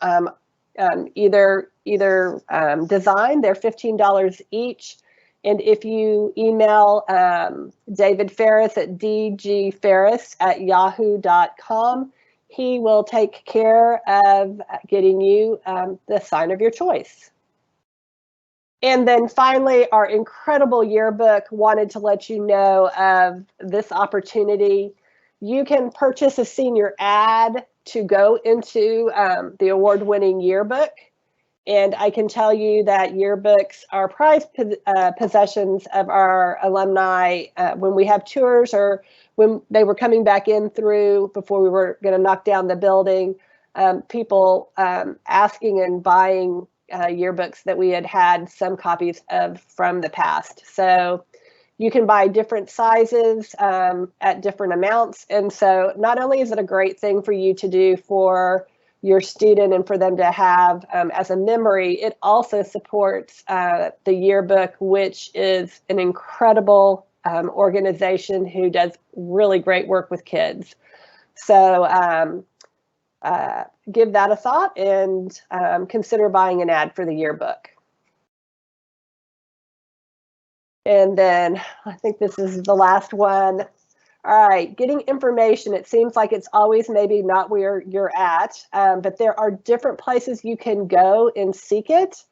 either design, they're $15 each. And if you email David Ferris at dgferris@yahoo.com, he will take care of getting you the sign of your choice. And then finally, our incredible yearbook wanted to let you know of this opportunity. You can purchase a senior ad to go into the award-winning yearbook. And I can tell you that yearbooks are prized possessions of our alumni when we have tours or when they were coming back in through before we were going to knock down the building. People asking and buying yearbooks that we had some copies of from the past. So you can buy different sizes at different amounts. And so not only is it a great thing for you to do for your student and for them to have as a memory, it also supports the yearbook, which is an incredible organization who does really great work with kids. So give that a thought and consider buying an ad for the yearbook. And then I think this is the last one. All right, getting information. It seems like it's always maybe not where you're at, but there are different places you can go and seek it.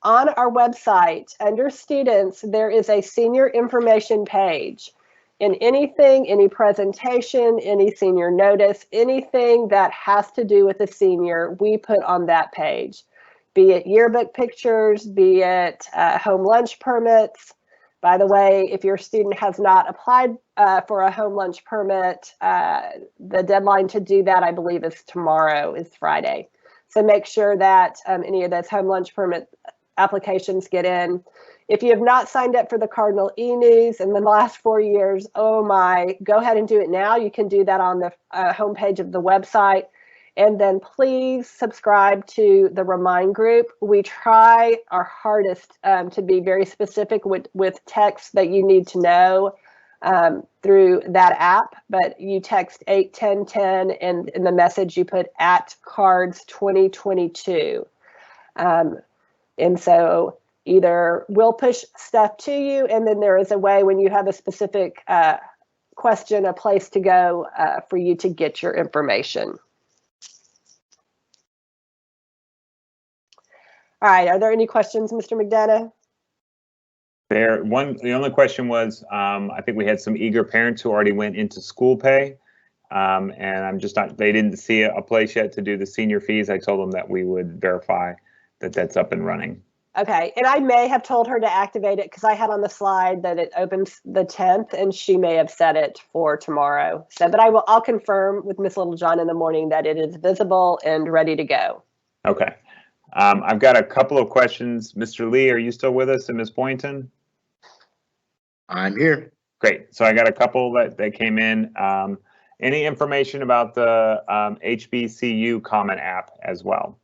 On our website, under students, there is a senior information page. And anything, any presentation, any senior notice, anything that has to do with a senior, we put on that page. Be it yearbook pictures, be it home lunch permits. By the way, if your student has not applied for a home lunch permit, the deadline to do that, I believe, is tomorrow, is Friday. So make sure that any of those home lunch permit applications get in. If you have not signed up for the Cardinal e-News in the last 4 years, oh my, go ahead and do it now. You can do that on the homepage of the website. And then please subscribe to the Remind group. We try our hardest to be very specific with text that you need to know through that app, but you text 81010 and in the message you put @cards2022. And so either we'll push stuff to you, and then there is a way when you have a specific question, a place to go for you to get your information. All right, are there any questions, Mr. McDonough? The only question was, I think we had some eager parents who already went into school pay, and I'm just not, they didn't see a place yet to do the senior fees. I told them that we would verify that that's up and running. Okay, and I may have told her to activate it because I had on the slide that it opens the 10th, and she may have set it for tomorrow. So, but I'll confirm with Miss Littlejohn in the morning that it is visible and ready to go. Okay. I've got a couple of questions. Mr. Lee, are you still with us, and Ms. Boynton? I'm here. Great. So I got a couple that came in. Any information about the HBCU Common App as well?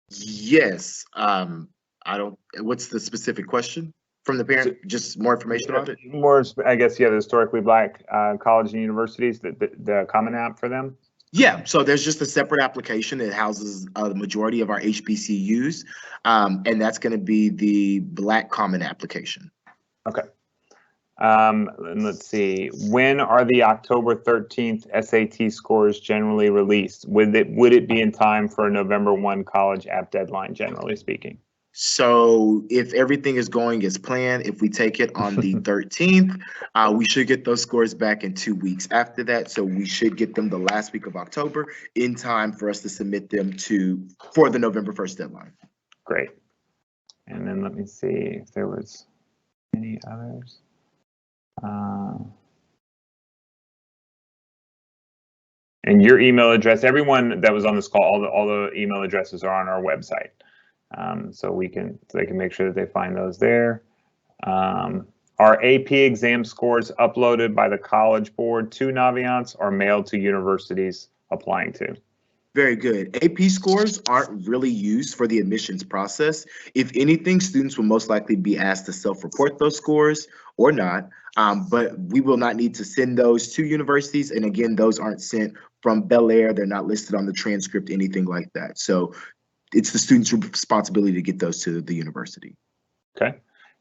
Yes. What's the specific question from the parent? Just more information about it? More, I guess, yeah, the historically Black colleges and universities, the Common App for them? Yeah, so there's just a separate application that houses the majority of our HBCUs, and that's going to be the Black Common application. Okay. And let's see, when are the October 13th SAT scores generally released? Would it be in time for a November 1 college app deadline, generally speaking? So if everything is going as planned, if we take it on the 13th, we should get those scores back in 2 weeks after that. So we should get them the last week of October in time for us to submit them for the November 1st deadline. Great. And then let me see if there was any others. And your email address, everyone that was on this call, all the email addresses are on our website. So they can make sure that they find those there. Are AP exam scores uploaded by the College Board to Naviance or mailed to universities applying to? Very good. AP scores aren't really used for the admissions process. If anything, students will most likely be asked to self-report those scores or not, but we will not need to send those to universities. And again, those aren't sent from Bel Air. They're not listed on the transcript, anything like that. So it's the student's responsibility to get those to the university. Okay.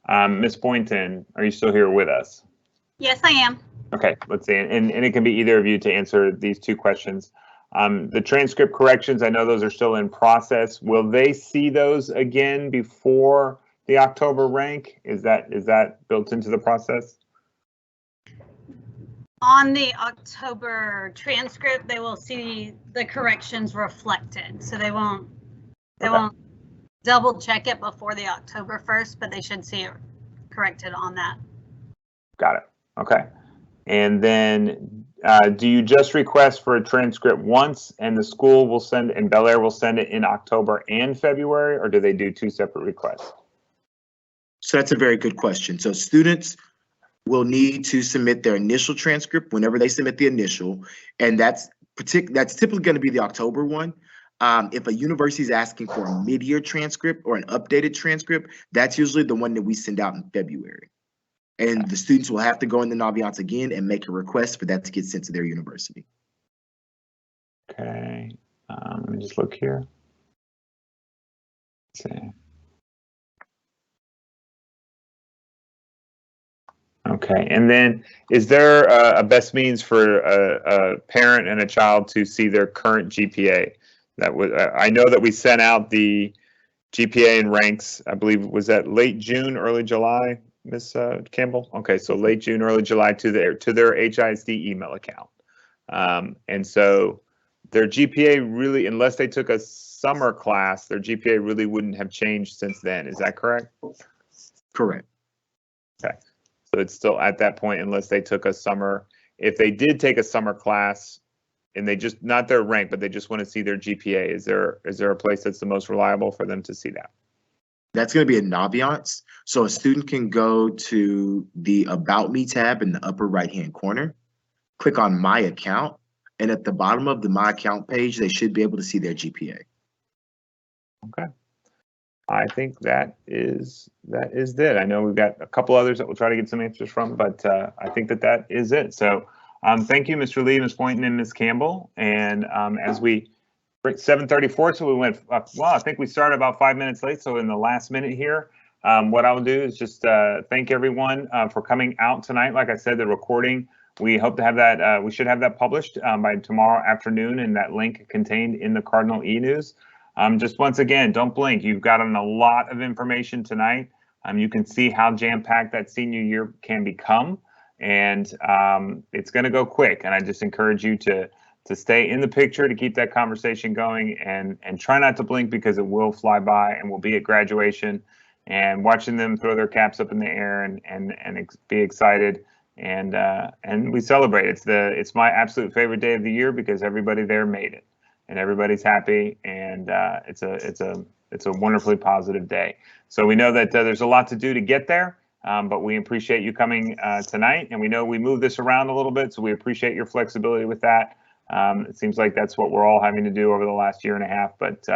Ms. Boynton, are you still here with us? Yes, I am. Okay, let's see. And it can be either of you to answer these two questions. The transcript corrections, I know those are still in process. Will they see those again before the October rank? Is that built into the process? On the October transcript, they will see the corrections reflected. So they won't double check it before the October 1st, but they should see it corrected on that. Got it. Okay. And then do you just request for a transcript once and the school will send and Bel Air will send it in October and February, or do they do two separate requests? So that's a very good question. So students will need to submit their initial transcript whenever they submit the initial, and that's typically going to be the October one. If a university is asking for a mid-year transcript or an updated transcript, that's usually the one that we send out in February. And the students will have to go in the Naviance again and make a request for that to get sent to their university. Okay, let me just look here. Let's see. Okay, and then is there a best means for a parent and a child to see their current GPA? That was, I know that we sent out the GPA and ranks, I believe, was that late June, early July, Ms. Campbell? Okay, so late June, early July to their HISD email account. And so their GPA really, unless they took a summer class, their GPA really wouldn't have changed since then. Is that correct? Correct. Okay. So it's still at that point, unless they took a summer. If they did take a summer class and they just, not their rank, but they just want to see their GPA, is there a place that's the most reliable for them to see that? That's going to be a Naviance. So a student can go to the About Me tab in the upper right-hand corner, click on My Account, and at the bottom of the My Account page, they should be able to see their GPA. Okay. I think that is it. I know we've got a couple others that we'll try to get some answers from, but I think that is it. So thank you, Mr. Lee, Ms. Boynton, and Ms. Campbell. And as we 7:34, so we went, well, I think we started about 5 minutes late. So in the last minute here, what I'll do is just thank everyone for coming out tonight. Like I said, the recording, we hope to have that, we should have that published by tomorrow afternoon, and that link contained in the Cardinal e-News. Just once again, don't blink. You've gotten a lot of information tonight. You can see how jam-packed that senior year can become, and it's going to go quick. And I just encourage you to to stay in the picture, to keep that conversation going, and try not to blink, because it will fly by, and we'll be at graduation and watching them throw their caps up in the air and be excited, and we celebrate. It's my absolute favorite day of the year, because everybody there made it and everybody's happy, and it's a wonderfully positive day. So we know that there's a lot to do to get there, but we appreciate you coming tonight, and we know we moved this around a little bit, so we appreciate your flexibility with that. It seems like that's what we're all having to do over the last year and a half, but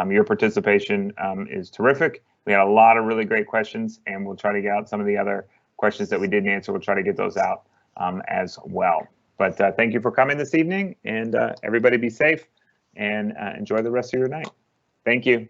your participation is terrific. We had a lot of really great questions, and we'll try to get out some of the other questions that we didn't answer. We'll try to get those out as well. But thank you for coming this evening, and everybody be safe and enjoy the rest of your night. Thank you.